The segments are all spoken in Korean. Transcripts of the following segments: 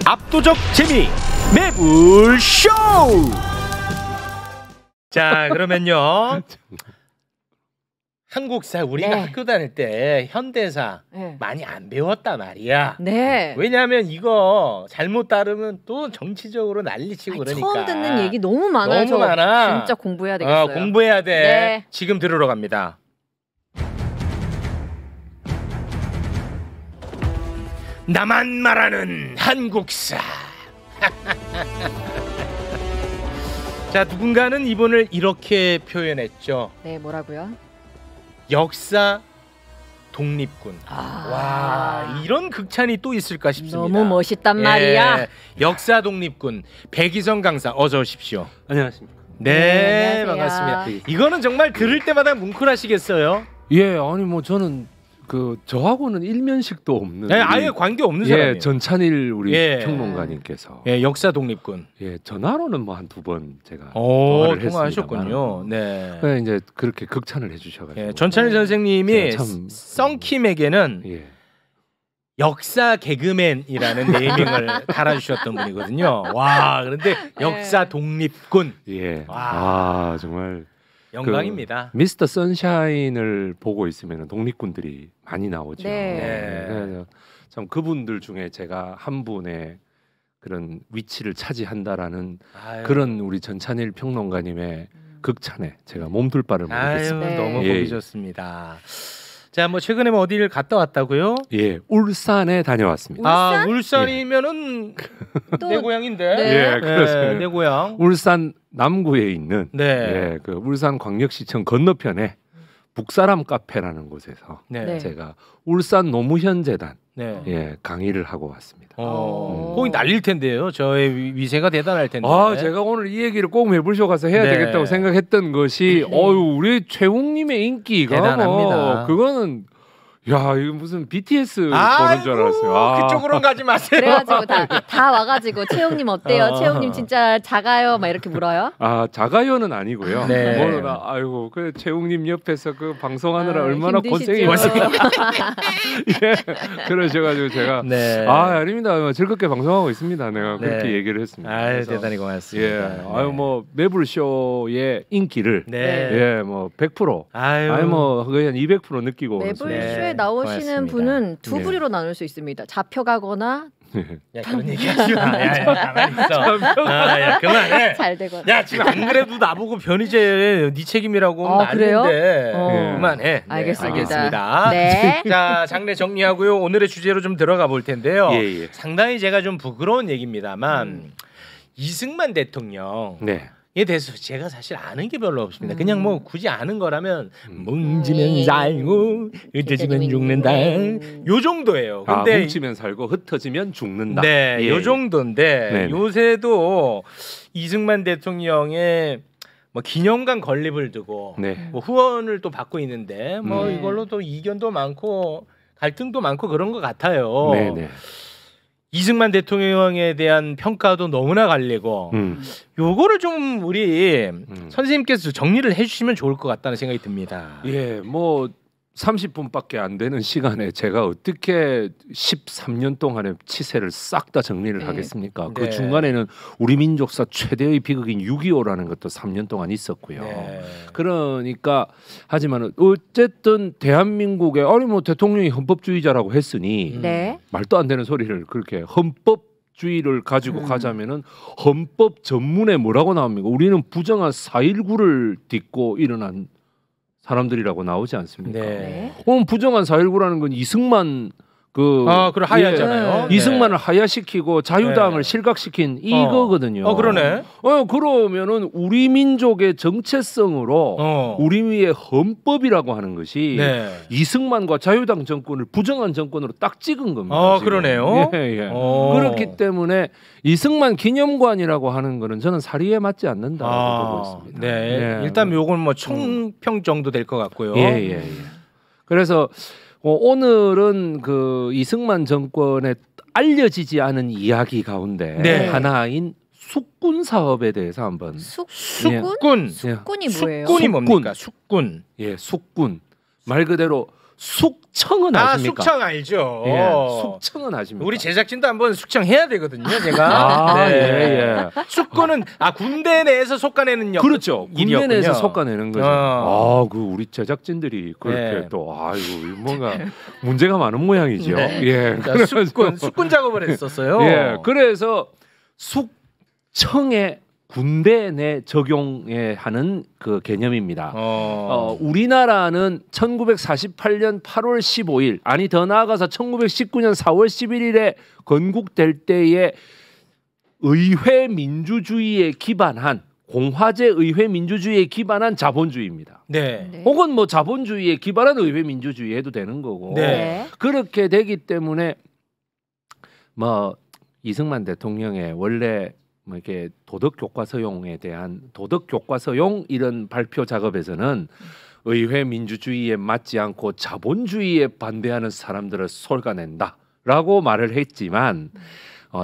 압도적 재미 매불쇼. 자, 그러면요. 한국사 우리가 네. 학교 다닐 때 현대사 네. 많이 안 배웠단 말이야. 네. 왜냐하면 이거 잘못 따르면 또 정치적으로 난리치고 그러니까. 처음 듣는 얘기 너무 많아요. 너무 많아. 진짜 공부해야 되겠어요. 공부해야 돼. 네. 지금 들으러 갑니다. 나만 말하는 한국사. 자, 누군가는 이분을 이렇게 표현했죠. 네, 뭐라고요? 역사 독립군. 아. 와, 이런 극찬이 또 있을까 싶습니다. 너무 멋있단 말이야. 역사 독립군 백이성 강사 어서 오십시오. 안녕하십니까. 네, 안녕하세요. 반갑습니다. 이거는 정말 들을 때마다 뭉클하시겠어요. 예, 아니 뭐 저는 그 저하고는 일면식도 없는. 네, 아예 관계 없는 사람이에요. 예, 전찬일 우리 예. 평론가님께서 역사 독립군. 예, 전화로는 뭐 한 2번 제가 통화를 통화를 통화하셨군요. 네. 네, 이제 그렇게 극찬을 해주셔가지고. 예, 전찬일 선생님이 제가 참- 썬킴에게는 예. 역사 개그맨이라는 네이밍을 달아주셨던 분이거든요. 와, 그런데 역사 독립군 예. 와. 아 정말 영광입니다. 미스터 선샤인을 보고 있으면 독립군들이 많이 나오죠. 네. 그래서 참 그분들 중에 제가 한 분의 그런 위치를 차지한다라는 아유. 그런 우리 전찬일 평론가님의 극찬에 제가 몸둘 바를 아유, 모르겠습니다. 네. 너무 예. 보기 좋습니다. 자, 뭐 최근에 뭐 어디를 갔다 왔다고요? 예, 울산에 다녀왔습니다. 아, 울산이면은 또- 내 고향인데. 네. 예, 그렇습니다. 내 고향. 울산 남구에 있는 네. 예, 그 울산광역시청 건너편에 북사람 카페라는 곳에서 네. 네. 제가 울산 노무현재단 네. 예, 강의를 하고 왔습니다. 거기 날릴 텐데요. 저의 위세가 대단할 텐데. 아, 제가 오늘 이 얘기를 꼭 매불쇼 가서 해야 네. 되겠다고 생각했던 것이 네. 어유 우리 최웅님의 인기가 대단합니다. 뭐 그거는 야 이거 무슨 BTS 보는 줄 알았어요. 아. 그쪽으로는 가지 마세요. 그래가지고 다 와가지고 채용님 어때요? 어. 채용님 진짜 작아요? 막 이렇게 물어요. 아 자가요는 아니고요. 네. 뭐나 아이고 그 최웅님 옆에서 그 방송하느라 아, 얼마나 고생이 힘드시죠? 예, 그러셔가지고 제가 네. 아 아닙니다 즐겁게 방송하고 있습니다. 내가 네. 그렇게 얘기를 했습니다. 아유, 그래서 대단히 고맙습니다. 예, 네. 아유 뭐 매불쇼의 인기를 네. 예, 뭐 100% 아유. 아니 뭐 거의 한 200% 느끼고 매불쇼에 네, 나오시는 고맙습니다. 분은 두 네. 부류로 나눌 수 있습니다. 잡혀가거나 야, 그런 얘기 하지 마. 야, 가만히 있어. 아, 야, 그만해. 잘 되거나. 야, 지금 안 그래도 나보고 변희재 네 책임이라고 어, 그래요? 나는데 어. 그만해. 네, 알겠습니다. 알겠습니다. 네. 자, 장례 정리하고요. 오늘의 주제로 좀 들어가 볼 텐데요. 예, 예. 상당히 제가 좀 부끄러운 얘기입니다만 이승만 대통령 네. 에 대해서 제가 사실 아는 게 별로 없습니다. 그냥 뭐 굳이 아는 거라면 음. 뭉치면 살고 흩어지면 죽는다. 요 정도예요. 아, 근데 뭉치면 살고 흩어지면 죽는다. 네, 예, 요 예. 정도인데 네네. 요새도 이승만 대통령의 뭐 기념관 건립을 두고 네. 뭐 후원을 또 받고 있는데 뭐 네. 이걸로 또 이견도 많고 갈등도 많고 그런 것 같아요. 네, 네. 이승만 대통령에 대한 평가도 너무나 갈리고 요거를 좀 우리 선생님께서 정리를 해주시면 좋을 것 같다는 생각이 듭니다. 예, 뭐 30분밖에 안 되는 시간에 제가 어떻게 13년 동안의 치세를 싹 다 정리를 네. 하겠습니까? 네. 그 중간에는 우리 민족사 최대의 비극인 6.25라는 것도 3년 동안 있었고요. 네. 그러니까 하지만 어쨌든 대한민국에 아니 뭐 대통령이 헌법주의자라고 했으니 네. 말도 안 되는 소리를 그렇게 헌법주의를 가지고 가자면은 헌법 전문에 뭐라고 나옵니까? 우리는 부정한 4.19를 딛고 일어난 사람들이라고 나오지 않습니까? 네. 부정한 4.19라는 건 이승만 그 그럼 하야잖아요. 예, 이승만을 하야시키고 자유당을 네. 실각시킨 이거거든요. 그러네. 그러면은 우리 민족의 정체성으로 우리의 헌법이라고 하는 것이 네. 이승만과 자유당 정권을 부정한 정권으로 딱 찍은 겁니다. 지금. 그러네요. 예, 예. 그렇기 때문에 이승만 기념관이라고 하는 거는 저는 사리에 맞지 않는다고 보고 있습니다. 네. 예. 일단 요건 뭐 총평 정도 될 것 같고요. 예. 그래서 오늘은 그 이승만 정권의 알려지지 않은 이야기 가운데 네. 하나인 숙군 사업에 대해서 한번 숙군? 숙군. 숙군이 뭐예요? 숙군이 뭡니까? 숙군. 예, 숙군 말 그대로 숙청은 아십니까? 숙청 알죠. 예, 숙청은 아십니까? 우리 제작진도 한번 숙청해야 되거든요, 제가. 네. 예. 숙고는 군대 내에서 속가내는 역. 그렇죠. 군대 내에서 속가내는 거죠. 그 우리 제작진들이 그렇게 또 뭔가 문제가 많은 모양이죠. 예. 숙군 작업을 했었어요. 예. 그래서 숙청의 군대 내 적용에 하는 그 개념입니다. 우리나라는 1948년 8월 15일 아니 더 나아가서 1919년 4월 11일에 건국될 때에 의회 민주주의에 기반한 공화제 의회 민주주의에 기반한 자본주의입니다. 네. 혹은 뭐 자본주의에 기반한 의회 민주주의 해도 되는 거고. 네. 그렇게 되기 때문에 뭐 이승만 대통령의 원래 뭐 이렇게 도덕 교과서용에 대한 도덕 교과서용 이런 발표 작업에서는 의회 민주주의에 맞지 않고 자본주의에 반대하는 사람들을 솎아낸다라고 말을 했지만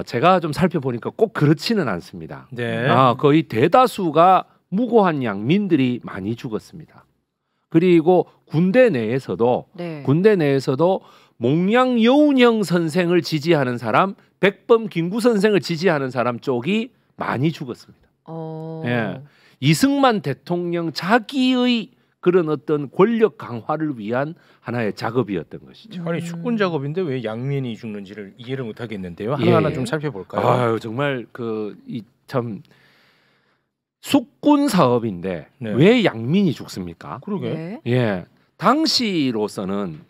제가 좀 살펴보니까 꼭 그렇지는 않습니다. 네. 거의 대다수가 무고한 양민들이 많이 죽었습니다. 그리고 군대 내에서도 몽양 여운형 선생을 지지하는 사람, 백범 김구 선생을 지지하는 사람 쪽이 많이 죽었습니다. 예. 이승만 대통령 자기의 그런 어떤 권력 강화를 위한 하나의 작업이었던 것이죠. 아니 숙군 작업인데 왜 양민이 죽는지를 이해를 못 하겠는데요. 하나하나 좀 살펴볼까요? 정말 참 숙군 사업인데 왜 양민이 죽습니까? 그러게. 예. 당시로서는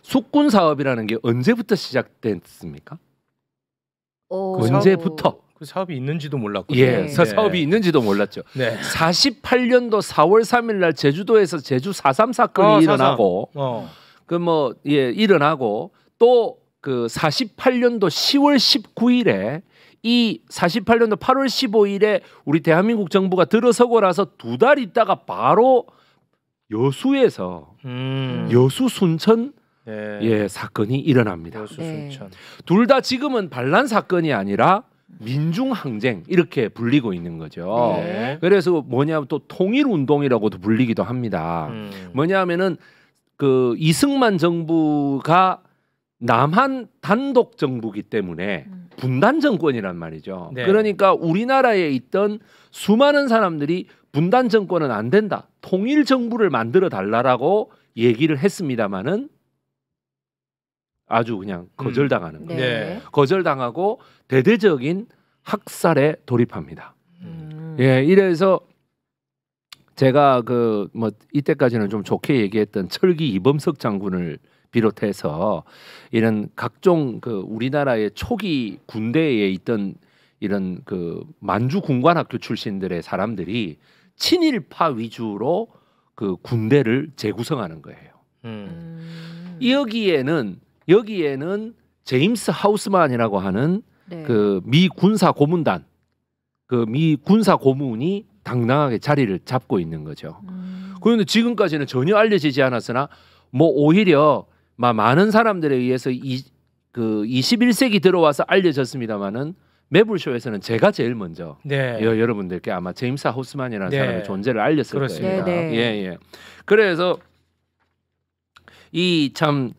숙군 사업이라는 게 언제부터 시작됐습니까? 언제부터? 그 사업이 있는지도 몰랐고. 사업이 있는지도 몰랐죠. 네. 48년도 4월 3일 날 제주도에서 제주 4.3 사건이 일어나고 일어나고 또 그 48년도 10월 19일에 이 48년도 8월 15일에 우리 대한민국 정부가 들어서고 나서 2달 있다가 바로 여수에서 여수 순천 사건이 일어납니다. 둘 다 지금은 반란 사건이 아니라 민중항쟁 이렇게 불리고 있는 거죠. 그래서 뭐냐면 또 통일운동이라고도 불리기도 합니다. 뭐냐면은 그 이승만 정부가 남한 단독 정부기 때문에 분단 정권이란 말이죠. 그러니까 우리나라에 있던 수많은 사람들이 분단 정권은 안 된다. 통일 정부를 만들어 달라라고 얘기를 했습니다마는 아주 그냥 거절당하는 거예요. 거절당하고 대대적인 학살에 돌입합니다. 이래서 제가 이때까지는 좀 좋게 얘기했던 철기 이범석 장군을 비롯해서 이런 각종 우리나라의 초기 군대에 있던 이런 만주 군관학교 출신들의 사람들이 친일파 위주로 그 군대를 재구성하는 거예요. 여기에는 제임스 하우스만이라고 하는 그 미 군사 고문단, 그 미 군사 고문이 당당하게 자리를 잡고 있는 거죠. 그런데 지금까지는 전혀 알려지지 않았으나 오히려 많은 사람들에 의해서 21세기 들어와서 알려졌습니다마는 매불쇼에서는 제가 제일 먼저 여러분들께 아마 제임스 하우스만이라는 사람의 존재를 알렸을 그렇습니다. 거예요. 그래서 이 참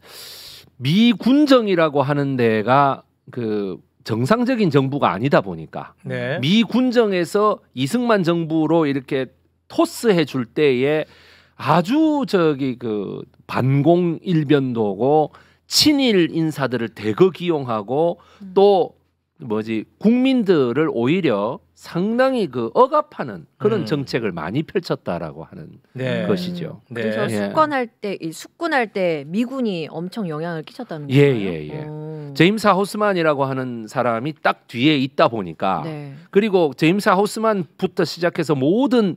미군정이라고 하는 데가 그 정상적인 정부가 아니다 보니까 미군정에서 이승만 정부로 이렇게 토스해 줄 때에 아주 반공 일변도고 친일 인사들을 대거 기용하고 또 국민들을 오히려 상당히 억압하는 그런 정책을 많이 펼쳤다라고 하는 것이죠. 그래서 숙군할 때 미군이 엄청 영향을 끼쳤다는 거예요. 제임스 하우스만이라고 하는 사람이 딱 뒤에 있다 보니까 그리고 제임스 하우스만부터 시작해서 모든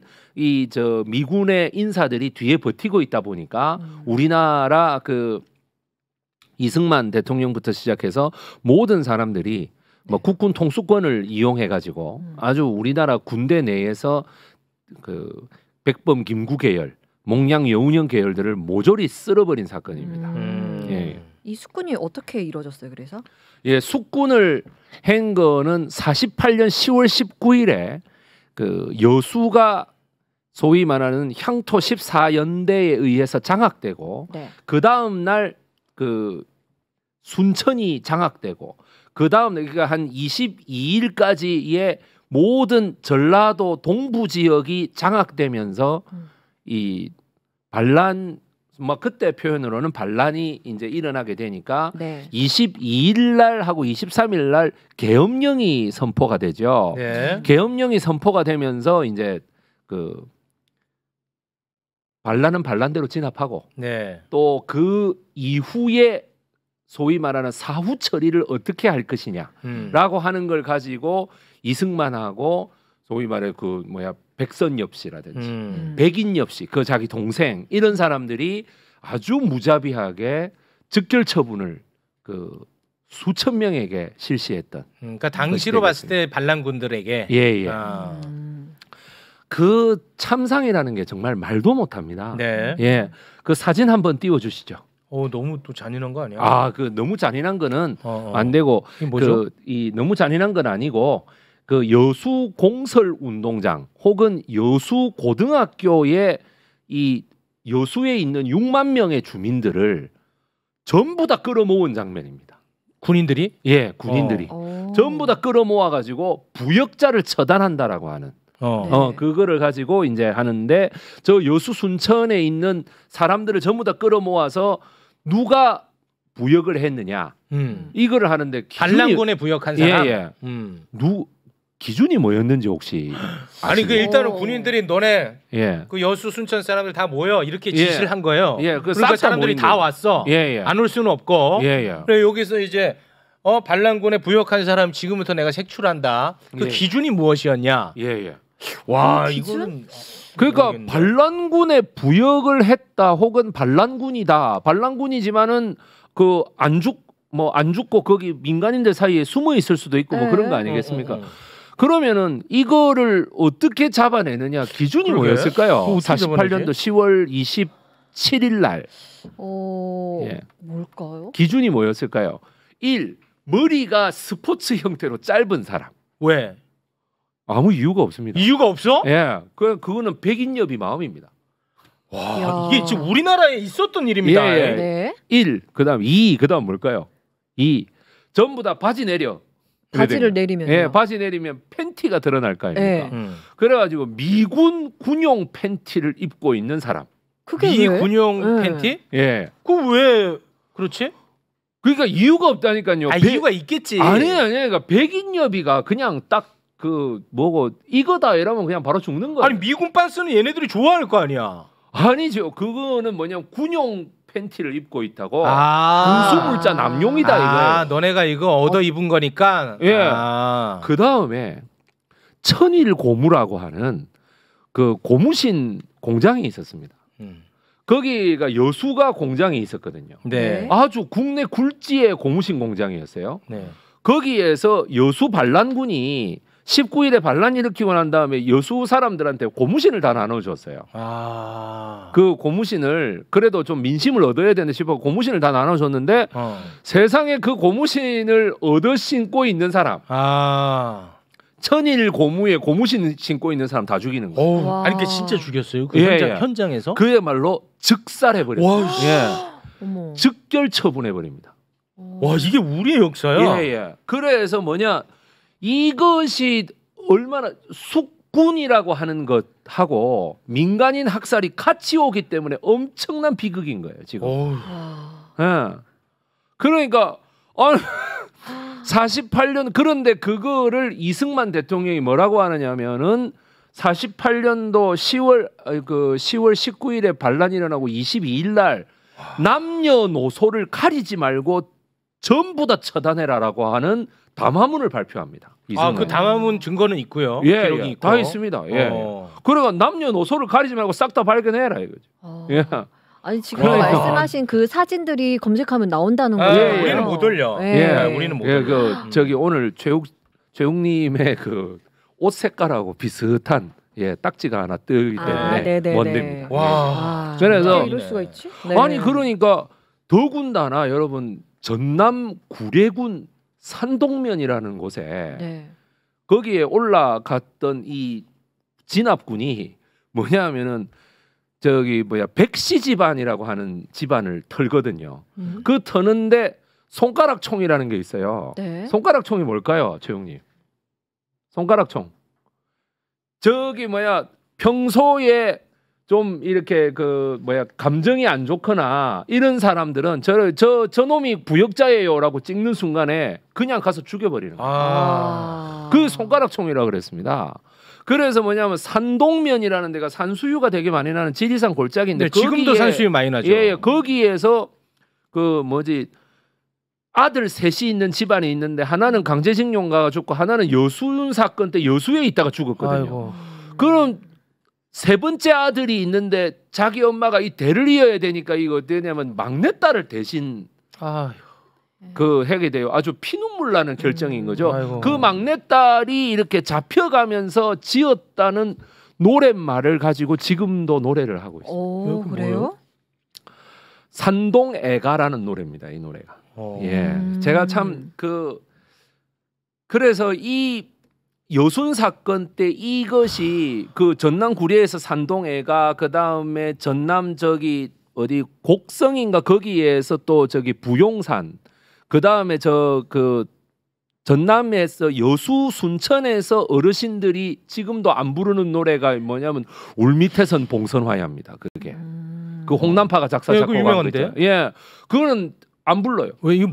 미군의 인사들이 뒤에 버티고 있다 보니까 우리나라 이승만 대통령부터 시작해서 모든 사람들이 국군 통수권을 이용해 가지고 아주 우리나라 군대 내에서 백범 김구 계열, 몽양 여운형 계열들을 모조리 쓸어버린 사건입니다. 이 숙군이 어떻게 이루어졌어요? 그래서 숙군을 한 거는 48년 10월 19일에 여수가 소위 말하는 향토 14연대에 의해서 장악되고 네. 그 다음 날 그 순천이 장악되고 그 다음 그러니까 한 22일까지의 모든 전라도 동부 지역이 장악되면서 이 반란 뭐 그때 표현으로는 반란이 이제 일어나게 되니까 네. 22일 날 하고 23일 날 계엄령이 선포가 되죠. 네. 계엄령이 선포가 되면서 이제 그 반란은 반란대로 진압하고 네. 또 그 이후에 소위 말하는 사후 처리를 어떻게 할 것이냐라고 하는 걸 가지고 이승만하고 소위 말해 그 뭐야 백선엽 씨라든지 백인엽 씨 그 자기 동생 이런 사람들이 아주 무자비하게 즉결 처분을 그 수천 명에게 실시했던. 그러니까 당시로 봤을 때 반란군들에게 예예. 아. 그 참상이라는 게 정말 말도 못합니다. 네. 예, 그 사진 한번 띄워주시죠. 너무 또 잔인한 거 아니야? 아, 그 너무 잔인한 거는 안 되고 뭐죠? 이 너무 잔인한 건 아니고 그 여수 공설 운동장 혹은 여수 고등학교에 이 여수에 있는 6만 명의 주민들을 전부 다 끌어모은 장면입니다. 군인들이? 예, 군인들이 전부 다 끌어모아 가지고 부역자를 처단한다라고 하는. 그거를 가지고 이제 하는데 저 여수 순천에 있는 사람들을 전부 다 끌어모아서 누가 부역을 했느냐 이거를 하는데 반란군에 부역한 사람. 예. 기준이 뭐였는지 혹시 아니 그 일단은 군인들이 너네 예. 그 여수 순천 사람들 다 모여 이렇게 지시를 한 거예요. 예. 그러니까 사람들이 다 왔어. 안 올 수는 없고. 그래 여기서 이제 반란군에 부역한 사람 지금부터 내가 색출한다. 그 기준이 무엇이었냐? 와 이거는 그러니까 모르겠네. 반란군에 부역을 했다 혹은 반란군이다. 반란군이지만은 그 안 죽고 거기 민간인들 사이에 숨어 있을 수도 있고 뭐 그런 거 아니겠습니까? 그러면은 이거를 어떻게 잡아내느냐 기준이 그러게. 뭐였을까요? 어떻게 48년도 10월 27일 날 뭘까요? 기준이 뭐였을까요? 1. 머리가 스포츠 형태로 짧은 사람. 왜? 아무 이유가 없습니다. 이유가 없어? 예, 그거는 백인엽이 마음입니다. 와, 이게 지금 우리나라에 있었던 일입니다. 네. 1, 그다음 2, 그다음 뭘까요? 2, 전부 다 바지 내려. 바지를 내리면. 예, 바지 내리면 팬티가 드러날 거 아닙니까? 그래가지고 미군 군용 팬티를 입고 있는 사람. 그게 미군용 팬티? 예. 그 왜 그렇지? 그러니까 이유가 없다니까요. 이유가 있겠지. 아니, 그러니까 백인엽이가 그냥 딱 그 뭐고 이거다 이러면 그냥 바로 죽는 거야. 아니 미군 빤스는 얘네들이 좋아할 거 아니야. 아니죠. 그거는 뭐냐면 군용 팬티를 입고 있다고. 군수물자 남용이다 이거예요. 너네가 이거 얻어 입은 거니까. 예. 그 다음에 천일고무라고 하는 그 고무신 공장이 있었습니다. 거기가 여수가 공장이 있었거든요. 네. 아주 국내 굴지의 고무신 공장이었어요. 네. 거기에서 여수 반란군이 19일에 반란 일으키고 난 다음에 여수 사람들한테 고무신을 다 나눠줬어요. 그 고무신을 그래도 좀 민심을 얻어야 되는데 싶어 고무신을 다 나눠줬는데 세상에 그 고무신을 얻어 신고 있는 사람 천일 고무에 고무신 신고 있는 사람 다 죽이는 거예요. 아니 그 진짜 죽였어요? 그 현장에서? 그야말로 즉살해버렸어요. 어머. 즉결 처분해버립니다. 와 이게 우리의 역사야? 그래서 뭐냐 이것이 얼마나 숙군이라고 하는 것하고 민간인 학살이 같이 오기 때문에 엄청난 비극인 거예요 지금. 그러니까 48년 그런데 그거를 이승만 대통령이 뭐라고 하느냐면은 48년도 10월 19일에 반란이 일어나고 22일 날 남녀노소를 가리지 말고 전부 다 처단해라라고 하는 담화문을 발표합니다. 그 담화문 증거는 있고요. 기록이 있고. 다 있습니다. 그러니까 남녀노소를 가리지 말고 싹 다 발견해라 이거죠. 아니 지금 말씀하신 그 사진들이 검색하면 나온다는 거예요. 우리는 못 올려. 우리는 못 올려. 저기 오늘 최욱님의 그 옷 색깔하고 비슷한 딱지가 하나 뜨기 때문에 원됩니다. 와. 그래서 이럴 수가 있지? 아니 그러니까 더군다나 여러분 전남 구례군 산동면이라는 곳에 거기에 올라갔던 이 진압군이 뭐냐면은 저기 뭐야 백씨 집안이라고 하는 집안을 털거든요. 그 터는데 손가락총이라는 게 있어요. 네. 손가락총이 뭘까요, 최용님? 손가락총. 저기 뭐야 평소에 좀 이렇게 그 뭐야 감정이 안 좋거나 이런 사람들은 저 놈이 부역자예요라고 찍는 순간에 그냥 가서 죽여버리는 거예요. 그 손가락총이라고 그랬습니다. 그래서 뭐냐면 산동면이라는 데가 산수유가 되게 많이 나는 지리산 골짜기인데 지금도 산수유 많이 나죠. 예, 거기에서 그 뭐지 아들 셋이 있는 집안이 있는데 하나는 강제징용 가가 죽고 하나는 여수윤 사건 때 여수에 있다가 죽었거든요. 아이고. 그럼 세 번째 아들이 있는데 자기 엄마가 이 대를 이어야 되니까 이거 어떠냐면 막내딸을 대신 그 하게 돼요. 아주 피눈물 나는 결정인 거죠. 아이고. 그 막내딸이 이렇게 잡혀가면서 지었다는 노랫말을 가지고 지금도 노래를 하고 있어요. 오, 그래요? 산동애가라는 노래입니다. 이 노래가. 예, 제가 참 그래서 이 여순 사건 때 이것이 그 전남 구례에서 산동애가 그 다음에 전남 저기 어디 곡성인가 거기에서 또 저기 부용산 그 다음에 그 전남에서 여수 순천에서 어르신들이 지금도 안 부르는 노래가 뭐냐면 울밑에선 봉선화야입니다. 그게 그 홍남파가 작사 작곡한 유명한데. 예, 그거는 안 불러요. 왜 이게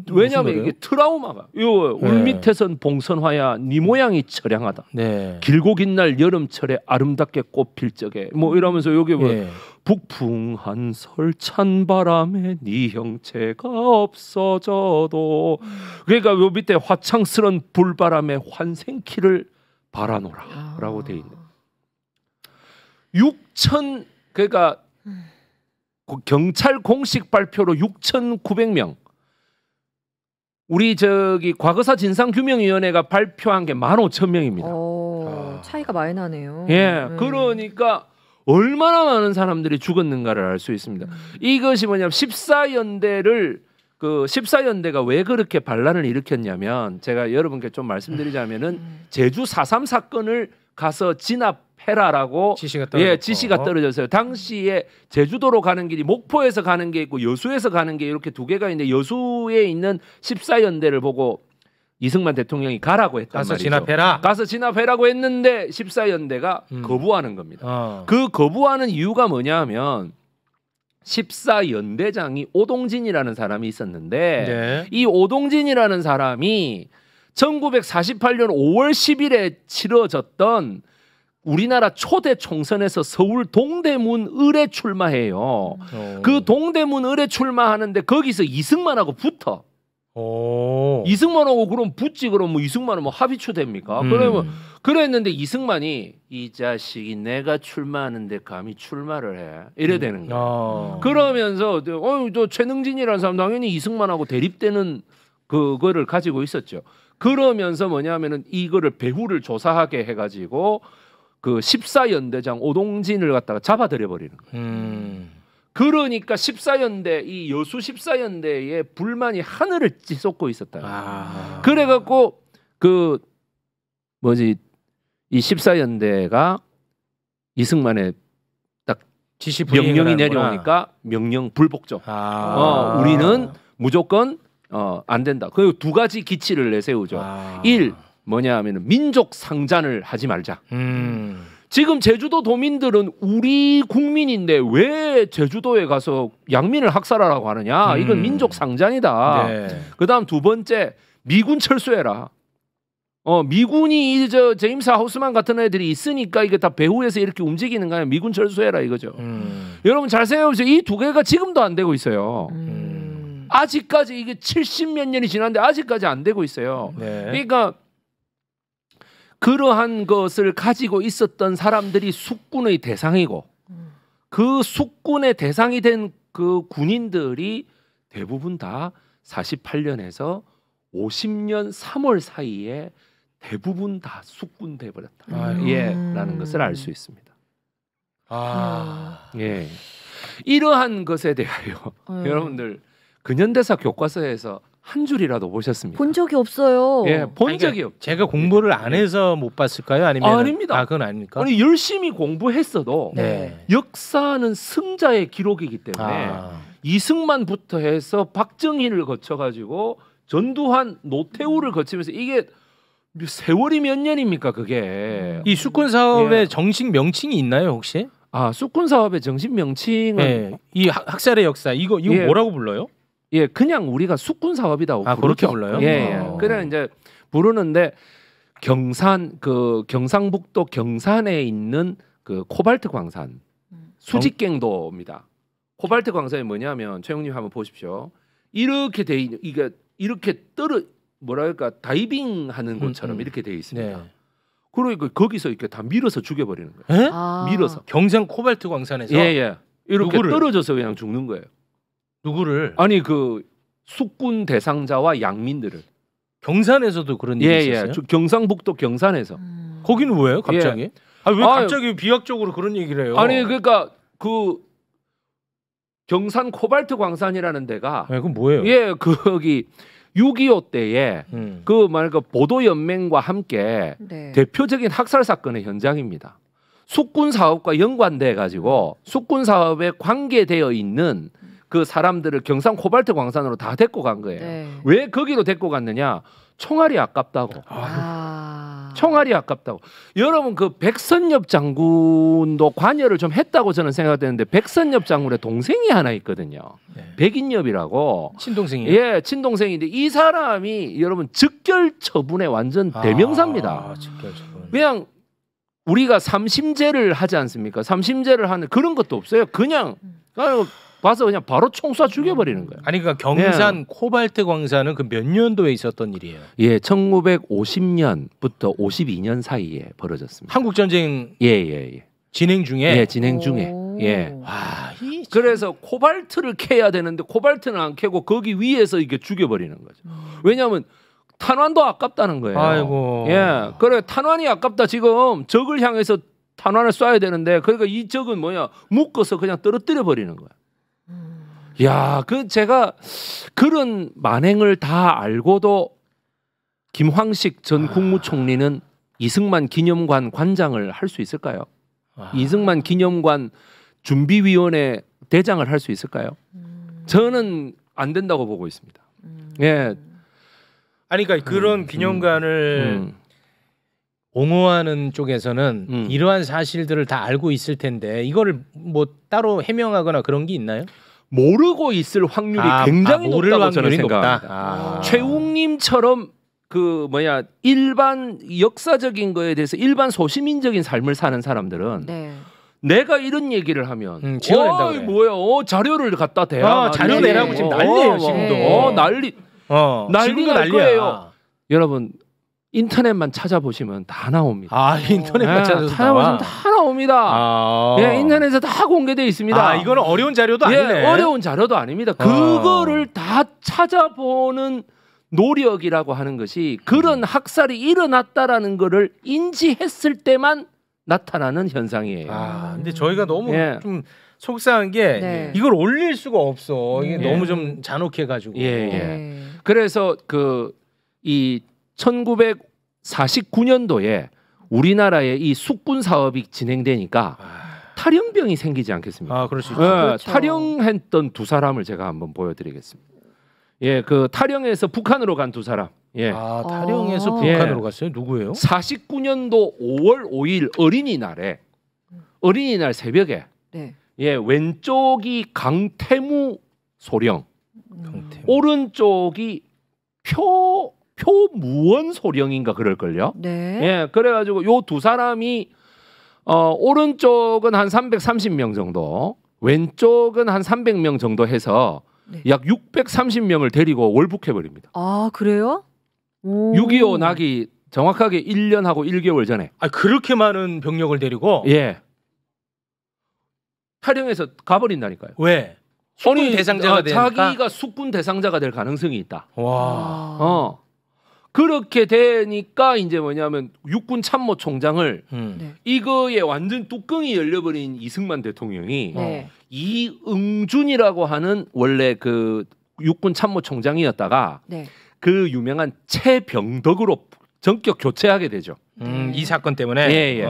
왜냐하면 이게 트라우마가. 요 울밑에선 봉선화야 네 모양이 처량하다. 네. 길고 긴 날 여름철에 아름답게 꽃필 적에 뭐 이러면서 여기 뭐 예. 북풍한 설찬 바람에 네 형체가 없어져도 그러니까 요 밑에 화창스런 불바람에 환생키를 바라노라라고 돼 있네. 6천 그러니까 경찰 공식 발표로 6,900명. 우리 저기 과거사 진상규명위원회가 발표한 게 15,000명입니다. 차이가 많이 나네요. 예, 그러니까 얼마나 많은 사람들이 죽었는가를 알 수 있습니다. 이것이 뭐냐면 14연대를 그 14연대가 왜 그렇게 반란을 일으켰냐면 제가 여러분께 좀 말씀드리자면은 제주 4.3 사건을 가서 진압해라라고 지시가 떨어졌어요. 당시에 제주도로 가는 길이 목포에서 가는 게 있고 여수에서 가는 게 이렇게 두 개가 있는데 여수에 있는 14연대를 보고 이승만 대통령이 가라고 했단 가서 말이죠. 진압해라. 가서 진압해라고 했는데 14연대가 거부하는 겁니다. 그 거부하는 이유가 뭐냐면 14연대장이 오동진이라는 사람이 있었는데 네. 이 오동진이라는 사람이 1948년 5월 10일에 치러졌던 우리나라 초대 총선에서 서울 동대문 을에 출마해요. 그 동대문 을에 출마하는데 거기서 이승만하고 붙어. 이승만하고 그럼 붙지 그럼 뭐 이승만은 뭐 합의초 됩니까? 그러면 그랬는데 이승만이 이 자식이 내가 출마하는데 감히 출마를 해 이래 되는 거야. 그러면서 저 최능진이라는 사람 당연히 이승만하고 대립되는 그거를 가지고 있었죠. 그러면서 뭐냐면은 이거를 배후를 조사하게 해가지고 그 14연대장 오동진을 갖다가 잡아들여 버리는 거예요. 그러니까 14연대 이 여수 14연대의 불만이 하늘을 찌솟고 있었다. 그래갖고 그 뭐지 이 14연대가 이승만의 딱 지시 명령이 내려오니까 명령 불복종. 우리는 무조건 안 된다. 그리고 두 가지 기치를 내세우죠. 1. 뭐냐 하면은 민족 상잔을 하지 말자. 지금 제주도 도민들은 우리 국민인데 왜 제주도에 가서 양민을 학살하라고 하느냐? 이건 민족 상잔이다. 네. 그다음 두 번째 미군 철수해라. 미군이 저 제임스 하우스만 같은 애들이 있으니까 이게 다 배후에서 이렇게 움직이는 거야. 미군 철수해라 이거죠. 여러분 잘 생각해보세요. 이 두 개가 지금도 안 되고 있어요. 아직까지 이게 70몇 년이 지났는데 아직까지 안 되고 있어요. 네. 그러니까 그러한 것을 가지고 있었던 사람들이 숙군의 대상이고 그 숙군의 대상이 된 그 군인들이 대부분 다 48년에서 50년 3월 사이에 대부분 다 숙군 돼버렸다. 라는 것을 알 수 있습니다. 예, 이러한 것에 대하여 여러분들 근현대사 교과서에서 한 줄이라도 보셨습니까? 본 적이 없어요. 예, 본 적이 없. 제가 공부를 안 해서 못 봤을까요? 아니면 아닙니다. 아, 그건 아닙니까? 아니 열심히 공부했어도 네. 역사는 승자의 기록이기 때문에 이승만부터 해서 박정희를 거쳐가지고 전두환, 노태우를 거치면서 이게 세월이 몇 년입니까 그게? 이 수권 사업의 정식 명칭이 있나요 혹시? 아 수권 사업의 정식 명칭은 네. 이 학살의 역사 이거 뭐라고 불러요? 예, 그냥 우리가 수군 사업이라고 그렇게 불러요? 예, 그래 이제 부르는데 경상북도 경산에 있는 그 코발트 광산 수직갱도입니다. 코발트 광산이 뭐냐면 최영님 한번 보십시오. 이렇게 이게 이렇게 뭐랄까 다이빙하는 곳처럼 이렇게 돼 있습니다. 네. 그러니까 거기서 이렇게 다 밀어서 죽여버리는 거예요. 밀어서 경상 코발트 광산에서 예. 이렇게 누구를? 떨어져서 그냥 죽는 거예요. 누구를? 아니 그 숙군 대상자와 양민들을. 경산에서도 그런 일이 있었어요? 경상북도 경산에서. 거기는 왜요? 갑자기? 왜 갑자기 비약적으로 그런 얘기를 해요? 아니 그러니까 그 경산 코발트 광산이라는 데가 그건 뭐예요? 예, 거기 6.25 때에 그 말그 보도 연맹과 함께 대표적인 학살 사건의 현장입니다. 숙군 사업과 연관돼 가지고 숙군 사업에 관계되어 있는 그 사람들을 경상 코발트 광산으로 다 데리고 간 거예요. 네. 왜 거기로 데리고 갔느냐? 총알이 아깝다고. 총알이 아깝다고. 여러분 그 백선엽 장군도 관여를 좀 했다고 저는 생각되는데 백선엽 장군의 동생이 하나 있거든요. 네. 백인엽이라고. 친동생이요? 예, 친동생인데 이 사람이 여러분 즉결 처분의 완전 대명사입니다. 즉결 처분. 그냥 우리가 삼심제를 하지 않습니까? 삼심제를 하는 그런 것도 없어요. 그냥 봐서 그냥 바로 총 쏴 죽여버리는 거예요. 아니 그러니까 경산 코발트 광산은 그 몇 년도에 있었던 일이에요? 예, 1950년부터 52년 사이에 벌어졌습니다. 한국 전쟁 진행 중에? 예, 진행 중에. 예. 와, 그래서 코발트를 캐야 되는데 코발트는 안 캐고 거기 위에서 이게 죽여버리는 거죠. 왜냐하면 탄환도 아깝다는 거예요. 아이고. 예, 그래 탄환이 아깝다. 지금 적을 향해서 탄환을 쏴야 되는데 그러니까 이 적은 뭐야 묶어서 그냥 떨어뜨려 버리는 거야. 야, 제가 그런 만행을 다 알고도 김황식 전 국무총리는 이승만 기념관 관장을 할 수 있을까요? 이승만 기념관 준비위원회 대장을 할 수 있을까요? 저는 안 된다고 보고 있습니다. 예. 아니 그러니까 그런 기념관을 옹호하는 쪽에서는 이러한 사실들을 다 알고 있을 텐데 이거를 뭐 따로 해명하거나 그런 게 있나요? 모르고 있을 확률이 굉장히 높다고 저는 생각합니다. 최웅님처럼 일반 역사적인 거에 대해서 일반 소시민적인 삶을 사는 사람들은 내가 이런 얘기를 하면 지어낸다 그래. 뭐야? 자료를 갖다 대야 자료 내라고 지금 난리예요 지금도. 난리가 날 거예요. 여러분 인터넷만 찾아보시면 다 나옵니다. 인터넷만 찾아보시면 다 나옵니다. 예, 인터넷에 다 공개되어 있습니다. 이거는 어려운 자료도 아니네. 어려운 자료도 아닙니다. 그거를 다 찾아보는 노력이라고 하는 것이 그런 학살이 일어났다라는 거를 인지했을 때만 나타나는 현상이에요. 근데 저희가 너무 좀 속상한 게 이걸 올릴 수가 없어. 이게 너무 좀 잔혹해가지고. 그래서 이 1949년도에 우리나라에 이 숙군 사업이 진행되니까 탈영병이 생기지 않겠습니까? 그럴 수 있죠. 그렇죠. 탈영했던 두 사람을 제가 한번 보여드리겠습니다. 예, 그 탈영에서 북한으로 간 두 사람. 예. 탈영에서 북한으로 갔어요? 누구예요? 49년도 5월 5일 어린이날 새벽에 예, 왼쪽이 강태무 소령, 오른쪽이 표무원 소령인가 그럴걸요. 예, 그래가지고 요 두 사람이 오른쪽은 한 330명 정도, 왼쪽은 한 300명 정도 해서 약 630명을 데리고 월북해 버립니다. 그래요? 6.25 나기 정확하게 1년하고 1개월 전에. 그렇게 많은 병력을 데리고? 예. 탈영해서 가버린다니까요. 왜? 숙군 대상자가 되니까? 자기가 숙군 대상자가 될 가능성이 있다. 그렇게 되니까 이제 뭐냐면 육군 참모총장을 이거에 완전 뚜껑이 열려버린 이승만 대통령이 이응준이라고 하는 원래 그 육군 참모총장이었다가 네. 그 유명한 최병덕으로 전격 교체하게 되죠. 이 사건 때문에. 예.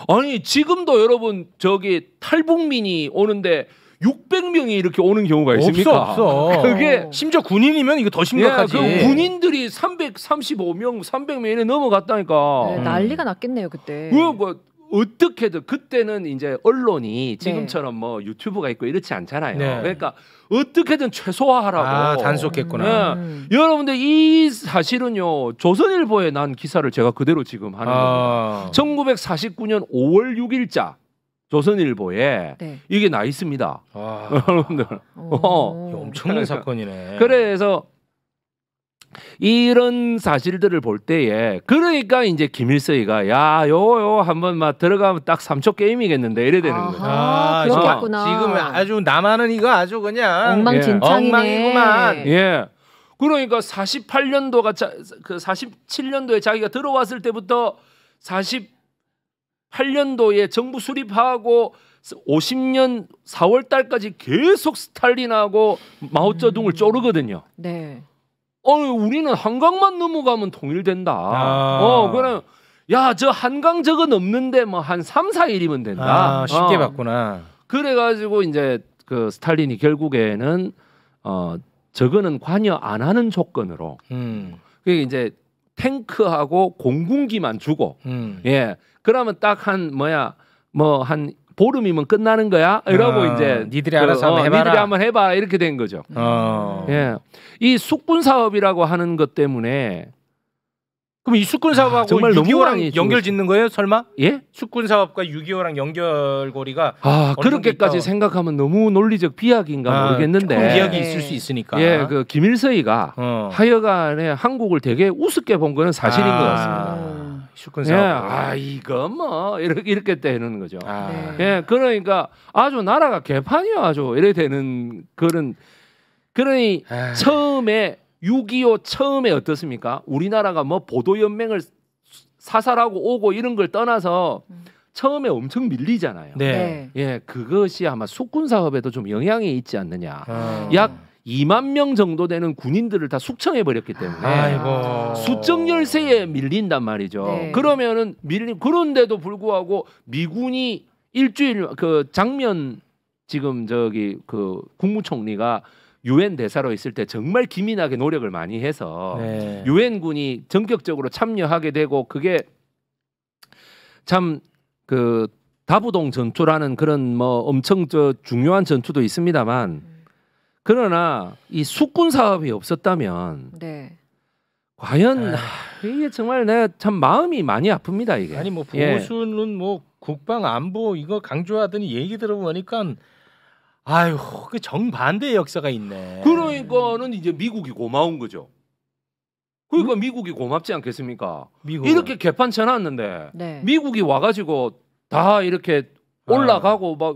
아니 지금도 여러분 저기 탈북민이 오는데 600명이 이렇게 오는 경우가 있습니까? 없어. 그게 심지어 군인이면 이거 더 심각하지. 그 군인들이 335명, 300명이 넘어갔다니까. 네, 난리가 났겠네요 그때. 뭐 어떻게든 그때는 이제 언론이 지금처럼 뭐 유튜브가 있고 이렇지 않잖아요. 네. 그러니까 어떻게든 최소화하라고. 단속했구나. 여러분들 이 사실은요 조선일보에 난 기사를 제가 그대로 지금 하는 겁니다. 1949년 5월 6일자 조선일보에 이게 나 있습니다. 여러분들. 엄청난 사건이네. 그래서 이런 사실들을 볼 때에 그러니까 이제 김일성이가 야 요 한번 막 들어가면 딱 3초 게임이겠는데 이래 되는 거죠. 그렇겠구나. 지금 아주 남한은 이거 아주 그냥 엉망진창이네. 엉망이구만. 예. 그러니까 48년도가 그 47년도에 자기가 들어왔을 때부터 48년도에 정부 수립하고 50년 4월 달까지 계속 스탈린하고 마오쩌둥을 쪼르거든요. 네. 우리는 한강만 넘어가면 통일된다. 그럼 야, 저 한강 저거 넘는데 뭐 한 3, 4일이면 된다. 쉽게 봤구나. 그래 가지고 이제 그 스탈린이 결국에는 저거는 관여 안 하는 조건으로 그게 이제 탱크하고 공군기만 주고 예. 그러면 딱 한 한 보름이면 끝나는 거야. 이러고 이제 니들이 알아서 한번 해봐라. 니들이 한번 해봐 이렇게 된 거죠. 예, 이 숙군 사업이라고 하는 것 때문에 그럼 이 숙군 사업하고 정말 6.25랑 연결 짓는 거예요? 설마? 예? 숙군 사업과 6.25랑 연결고리가 그렇게까지 생각하면 너무 논리적 비약인가 모르겠는데 비약이 있을 수 있으니까. 예, 그 김일성이가 하여간에 한국을 되게 우습게 본 거는 사실인 것 같습니다. 숙군 사업. 이거 뭐 이렇게 되는 거죠. 예, 그러니까 아주 나라가 개판이야 아주 이래 되는 그러니 처음에 6.25 처음에 어떻습니까? 우리나라가 뭐 보도연맹을 사살하고 오고 이런 걸 떠나서 처음에 엄청 밀리잖아요. 네. 예, 그것이 아마 숙군 사업에도 좀 영향이 있지 않느냐. 약 2만 명 정도 되는 군인들을 다 숙청해 버렸기 때문에 수적 열세에 밀린단 말이죠. 네. 그러면은 그런데도 불구하고 미군이 일주일 그 장면 지금 저기 그 국무총리가 유엔 대사로 있을 때 정말 기민하게 노력을 많이 해서 유엔군이 전격적으로 참여하게 되고 그게 참 그 다부동 전투라는 그런 뭐 엄청 중요한 전투도 있습니다만 그러나 이 숙군 사업이 없었다면 과연 이게 정말 내가 참 마음이 많이 아픕니다 이게. 아니 뭐 보수는 뭐 국방 안보 이거 강조하더니 얘기 들어보니까 아유 그 정반대의 역사가 있네. 그러니까는 이제 미국이 고마운 거죠. 그러니까 미국이 고맙지 않겠습니까? 이렇게 개판 쳐놨는데 미국이 와가지고 다 이렇게 올라가고 막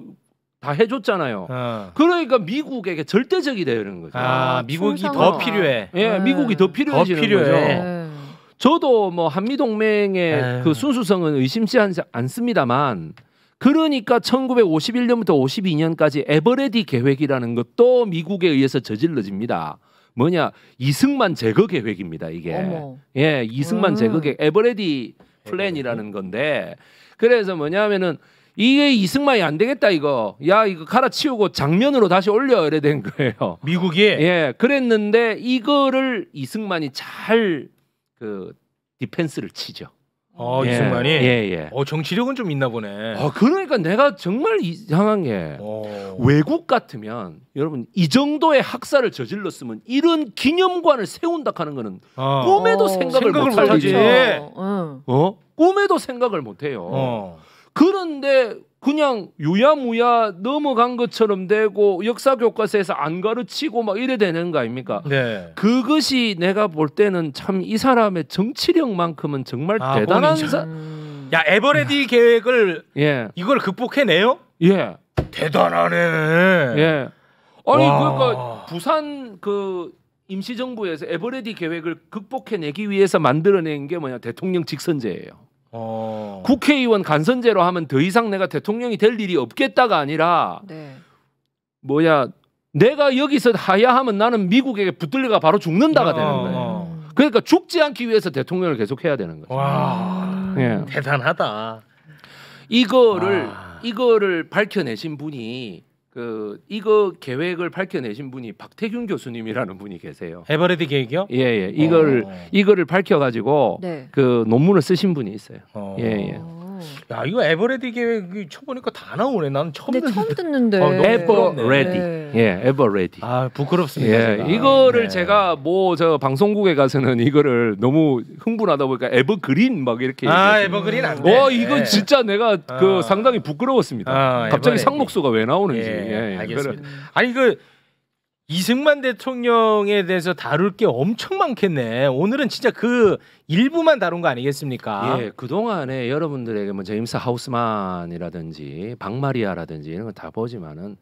다 해줬잖아요. 그러니까 미국에게 절대적이 되는 거죠. 미국이 더 필요해. 예, 미국이 더 필요해지는 거죠. 저도 뭐 한미 동맹의 그 순수성은 의심치 않습니다만. 그러니까 1951년부터 52년까지 에버레디 계획이라는 것도 미국에 의해서 저질러집니다. 뭐냐 이승만 제거 계획입니다. 이게 예 이승만 제거 계획 에버레디 플랜이라는 건데 그래서 뭐냐면은 이게 이승만이 안 되겠다 이거 야 이거 갈아치우고 장면으로 다시 올려 이래 된 거예요. 미국이 예 그랬는데 이거를 이승만이 잘 그 디펜스를 치죠. 이승만이 예. 정치력은 좀 있나 보네. 그러니까 내가 정말 이상한 게 외국 같으면 여러분 이 정도의 학살을 저질렀으면 이런 기념관을 세운다 하는 거는 꿈에도 생각을 못하지. 꿈에도 생각을 못해요. 그런데 그냥 유야무야 넘어간 것처럼 되고 역사 교과서에서 안 가르치고 막 이래 되는 거 아닙니까? 그것이 내가 볼 때는 참 이 사람의 정치력만큼은 정말 대단한 야 에버레디 계획을 이걸 극복해내요? 예. 대단하네. 예. 아니 그러니까 부산 그 임시정부에서 에버레디 계획을 극복해내기 위해서 만들어낸 게 뭐냐 대통령 직선제예요. 국회의원 간선제로 하면 더 이상 내가 대통령이 될 일이 없겠다가 아니라 내가 여기서 하야하면 나는 미국에게 붙들려가 바로 죽는다가 되는 거예요. 그러니까 죽지 않기 위해서 대통령을 계속 해야 되는 거죠. 와, 대단하다. 이거를 밝혀내신 분이 이거 계획을 밝혀내신 분이 박태균 교수님이라는 분이 계세요. 에버레디 계획이요? 예. 이거를 밝혀가지고 네. 그 논문을 쓰신 분이 있어요. 예. 야, 이거 에버레디 계획 쳐보니까 다 나오네. 나는 처음 듣는데. 에버레디. 예, 에버레디. 아, 부끄럽습니다. 예, 제가. 이거를 제가 뭐 저 방송국에 가서는 이거를 너무 흥분하다 보니까 에버그린 막 이렇게. 에버그린 안 돼. 이건 진짜 내가 상당히 부끄러웠습니다. 갑자기 에버레디. 상록수가 왜 나오는지. 예, 알겠습니다. 아니 이승만 대통령에 대해서 다룰 게 엄청 많겠네. 오늘은 진짜 그 일부만 다룬 거 아니겠습니까? 예, 그 동안에 여러분들에게 뭐 제임스 하우스만이라든지 박마리아라든지 이런 거 다 보지만은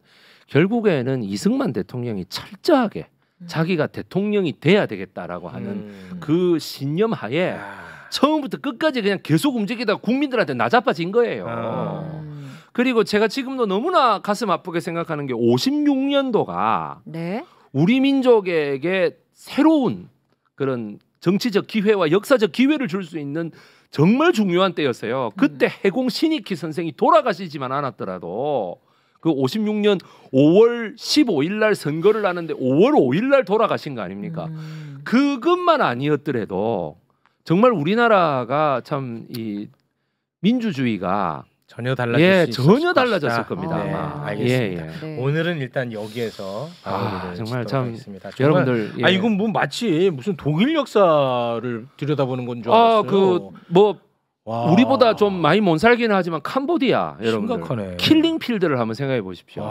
결국에는 이승만 대통령이 철저하게 자기가 대통령이 돼야 되겠다라고 하는 그 신념하에 처음부터 끝까지 그냥 계속 움직이다가 국민들한테 나자빠진 거예요. 그리고 제가 지금도 너무나 가슴 아프게 생각하는 게 56년도가 네? 우리 민족에게 새로운 그런 정치적 기회와 역사적 기회를 줄 수 있는 정말 중요한 때였어요. 그때 해공 신익희 선생이 돌아가시지만 않았더라도 그 56년 5월 15일 날 선거를 하는데 5월 5일 날 돌아가신 거 아닙니까? 그것만 아니었더라도 정말 우리나라가 참 이 민주주의가 전혀 달라졌을 겁니다. 네, 아마. 알겠습니다. 네. 오늘은 일단 여기에서 정말 참 하겠습니다. 여러분들 이건 뭐 마치 무슨 독일 역사를 들여다보는 건 줄 알았어요. 우리보다 좀 많이 못 살기는 하지만 캄보디아 여러분들 심각하네. 킬링필드를 한번 생각해 보십시오.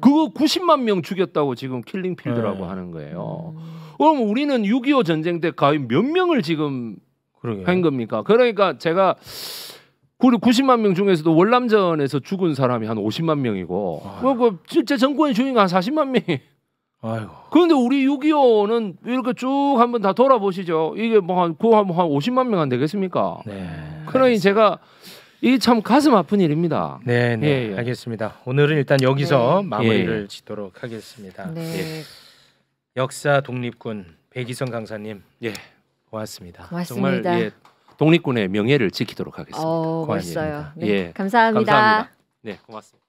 그거 90만 명 죽였다고 지금 킬링필드라고 하는 거예요. 그럼 우리는 6.25 전쟁 때 거의 몇 명을 지금 한 겁니까? 그러니까 제가 우리 90만 명 중에서도 월남전에서 죽은 사람이 한 50만 명이고 그 실제 정권의 주인공 한 40만 명이. 그런데 우리 6.25는 이렇게 쭉 한번 다 돌아보시죠. 이게 뭐 한 50만 명 안 되겠습니까? 네. 그러니 제가 이게 참 가슴 아픈 일입니다. 네, 예. 알겠습니다. 오늘은 일단 여기서 마무리를 짓도록 하겠습니다. 네. 역사 독립군 백이성 강사님, 고맙습니다. 고맙습니다. 정말 독립군의 명예를 지키도록 하겠습니다. 멋있어요. 네. 예. 감사합니다. 네, 고맙습니다.